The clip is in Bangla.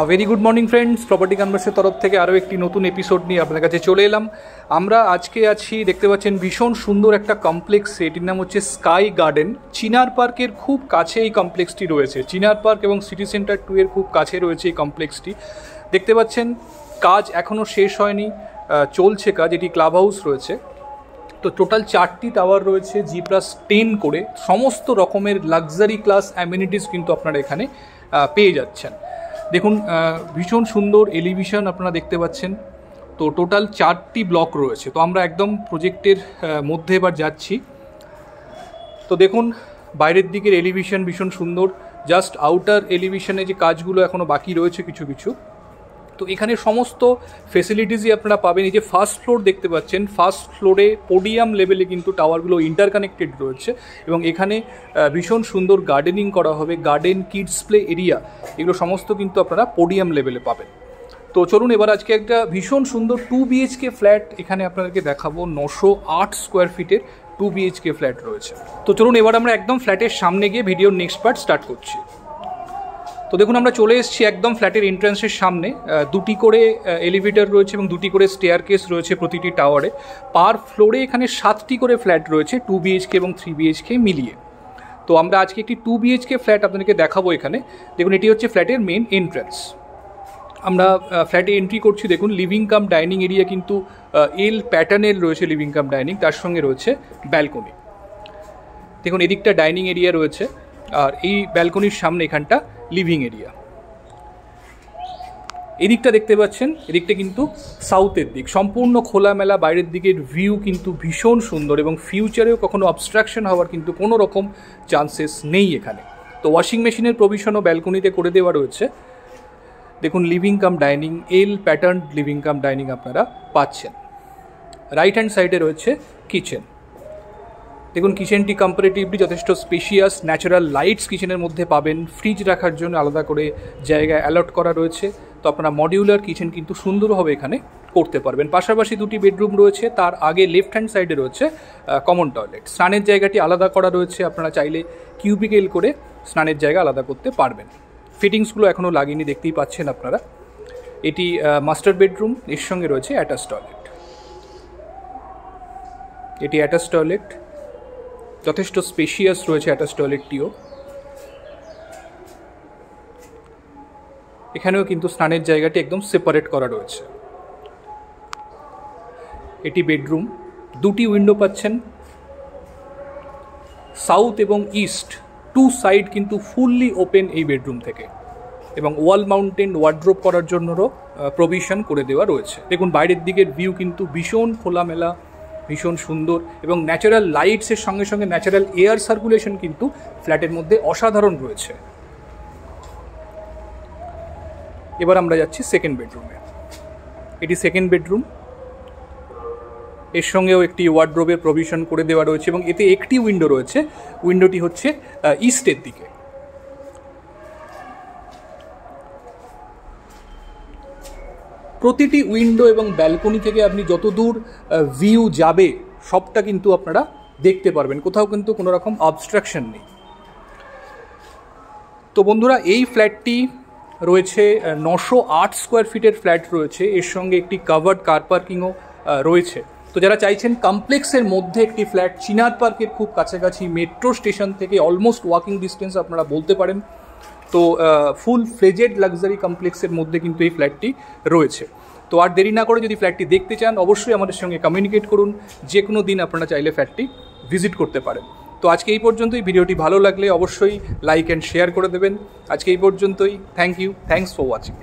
Very good morning friends, property কনভার্সের তরফ থেকে আরও একটি নতুন এপিসোড নিয়ে আপনার কাছে চলে এলাম। আমরা আজকে আছি, দেখতে পাচ্ছেন ভীষণ সুন্দর একটা কমপ্লেক্সে। এটির নাম হচ্ছে স্কাই গার্ডেন। চিনার পার্কের খুব কাছে এই কমপ্লেক্সটি রয়েছে। চিনার পার্ক এবং সিটি সেন্টার 2 এর খুব কাছে রয়েছে এই কমপ্লেক্সটি। দেখতে পাচ্ছেন কাজ এখনও শেষ হয়নি, চলছে কাজ। এটি ক্লাব হাউস রয়েছে। তো টোটাল 4টি টাওয়ার রয়েছে, G+10 করে। সমস্ত রকমের লাক্সারি ক্লাস অ্যামিনিটিস কিন্তু আপনারা এখানে পেয়ে যাচ্ছেন। দেখুন ভীষণ সুন্দর এলিভেশন আপনারা দেখতে পাচ্ছেন। তো টোটাল 4টি ব্লক রয়েছে। তো আমরা একদম প্রজেক্টের মধ্যে এবার যাচ্ছি। তো দেখুন বাইরের দিকের এলিভেশন ভীষণ সুন্দর। জাস্ট আউটার এলিভেশনে যে কাজগুলো এখনও বাকি রয়েছে কিছু কিছু। তো এখানে সমস্ত ফেসিলিটিসই আপনারা পাবেন। এই যে ফার্স্ট ফ্লোর দেখতে পাচ্ছেন, ফার্স্ট ফ্লোরে পোডিয়াম লেভেলে কিন্তু টাওয়ারগুলো ইন্টারকানেক্টেড রয়েছে এবং এখানে ভীষণ সুন্দর গার্ডেনিং করা হবে। গার্ডেন, কিডস প্লে এরিয়া, এগুলো সমস্ত কিন্তু আপনারা পোডিয়াম লেভেলে পাবেন। তো চলুন এবার আজকে একটা ভীষণ সুন্দর 2 BHK ফ্ল্যাট এখানে আপনাদেরকে দেখাবো। 908 স্কোয়ার ফিটের 2 BHK ফ্ল্যাট রয়েছে। তো চলুন এবার আমরা একদম ফ্ল্যাটের সামনে গিয়ে ভিডিওর নেক্সট পার্ট স্টার্ট করছি। তো দেখুন আমরা চলে এসেছি একদম ফ্ল্যাটের এন্ট্রান্সের সামনে। 2টি করে এলিভেটর রয়েছে এবং 2টি করে স্টেয়ার কেস রয়েছে প্রতিটি টাওয়ারে। পার ফ্লোরে এখানে 7টি করে ফ্ল্যাট রয়েছে, 2 BHK এবং 3 BHK মিলিয়ে। তো আমরা আজকে একটি 2 BHK ফ্ল্যাট আপনাদেরকে দেখাবো এখানে। দেখুন এটি হচ্ছে ফ্ল্যাটের মেন এন্ট্রান্স। আমরা ফ্ল্যাটে এন্ট্রি করছি। দেখুন লিভিং কাম ডাইনিং এরিয়া কিন্তু এল প্যাটার্নের রয়েছে। লিভিং কাম ডাইনিং, তার সঙ্গে রয়েছে ব্যালকনি। দেখুন এদিকটা ডাইনিং এরিয়া রয়েছে আর এই ব্যালকনির সামনে এখানটা লিভিং এরিয়া। এদিকটা দেখতে পাচ্ছেন, এদিকটা কিন্তু সাউথের দিক, সম্পূর্ণ খোলামেলা। বাইরের দিকের ভিউ কিন্তু ভীষণ সুন্দর এবং ফিউচারেও কখনো অবস্ট্রাকশন হওয়ার কিন্তু কোনো রকম চান্সেস নেই এখানে। তো ওয়াশিং মেশিনের প্রভিশনও ব্যালকনিতে করে দেওয়া রয়েছে। দেখুন লিভিং কাম ডাইনিং, এল প্যাটার্ন লিভিং কাম ডাইনিং আপনারা পাচ্ছেন। রাইট হ্যান্ড সাইডে রয়েছে কিচেন। দেখুন কিচেনটি কম্পারেটিভলি যথেষ্ট স্পেশিয়াস। ন্যাচারাল লাইটস কিচেনের মধ্যে পাবেন। ফ্রিজ রাখার জন্য আলাদা করে জায়গা অ্যালট করা রয়েছে। তো আপনারা মডিউলার কিচেন কিন্তু সুন্দরভাবে এখানে করতে পারবেন। পাশাপাশি 2টি বেডরুম রয়েছে। তার আগে লেফট হ্যান্ড সাইডে রয়েছে কমন টয়লেট। স্নানের জায়গাটি আলাদা করা রয়েছে। আপনারা চাইলে কিউবিকেল করে স্নানের জায়গা আলাদা করতে পারবেন। ফিটিংসগুলো এখনও লাগেনি, দেখতেই পাচ্ছেন আপনারা। এটি মাস্টার বেডরুম, এর সঙ্গে রয়েছে অ্যাটাচ টয়লেট। এটি অ্যাটাচ টয়লেট, যথেষ্ট স্পেশিয়াস রয়েছে অ্যাটাচ টয়লেটটিও। এখানেও কিন্তু স্নানের জায়গাটি একদম সেপারেট করা রয়েছে। এটি বেডরুম, 2টি উইন্ডো পাচ্ছেন। সাউথ এবং ইস্ট 2 সাইড কিন্তু ফুললি ওপেন এই বেডরুম থেকে এবং ওয়াল মাউন্টেন ওয়ার্ড্রোব করার জন্যও প্রভিশন করে দেওয়া রয়েছে। দেখুন বাইরের দিকের ভিউ কিন্তু ভীষণ খোলামেলা, ভীষণ সুন্দর এবং ন্যাচারাল লাইটসের সঙ্গে সঙ্গে ন্যাচারাল এয়ার সার্কুলেশন কিন্তু ফ্ল্যাটের মধ্যে অসাধারণ রয়েছে। এবার আমরা যাচ্ছি সেকেন্ড বেডরুমে। এটি সেকেন্ড বেডরুম, এর সঙ্গেও একটি ওয়ার্ড্রোবের প্রভিশন করে দেওয়া রয়েছে এবং এতে একটি উইন্ডো রয়েছে। উইন্ডোটি হচ্ছে ইস্টের দিকে। প্রতিটি উইন্ডো এবং ব্যালকনি থেকে আপনি যতদূর ভিউ যাবে সবটা কিন্তু আপনারা দেখতে পারবেন। কোথাও কিন্তু কোনো রকম অবস্ট্রাকশন নেই। তো বন্ধুরা এই ফ্ল্যাটটি রয়েছে 908 স্কোয়ার ফিটের ফ্ল্যাট রয়েছে। এর সঙ্গে একটি কাভার্ড কার পার্কিংও রয়েছে। তো যারা চাইছেন কমপ্লেক্সের মধ্যে একটি ফ্ল্যাট, চিনার পার্কের খুব কাছাকাছি, মেট্রো স্টেশন থেকে অলমোস্ট ওয়াকিং ডিস্টেন্স আপনারা বলতে পারেন। তো ফুল ফ্লেজেড লাক্সারি কমপ্লেক্সের মধ্যে কিন্তু এই ফ্ল্যাটটি রয়েছে। তো আর দেরি না করে যদি ফ্ল্যাটটি দেখতে চান অবশ্যই আমাদের সঙ্গে কমিউনিকেট করুন। যে কোনো দিন আপনারা চাইলে ফ্ল্যাটটি ভিজিট করতে পারেন। তো আজকে এই পর্যন্তই। ভিডিওটি ভালো লাগলে অবশ্যই লাইক অ্যান্ড শেয়ার করে দেবেন। আজকে এই পর্যন্তই। Thank you, thanks for watching.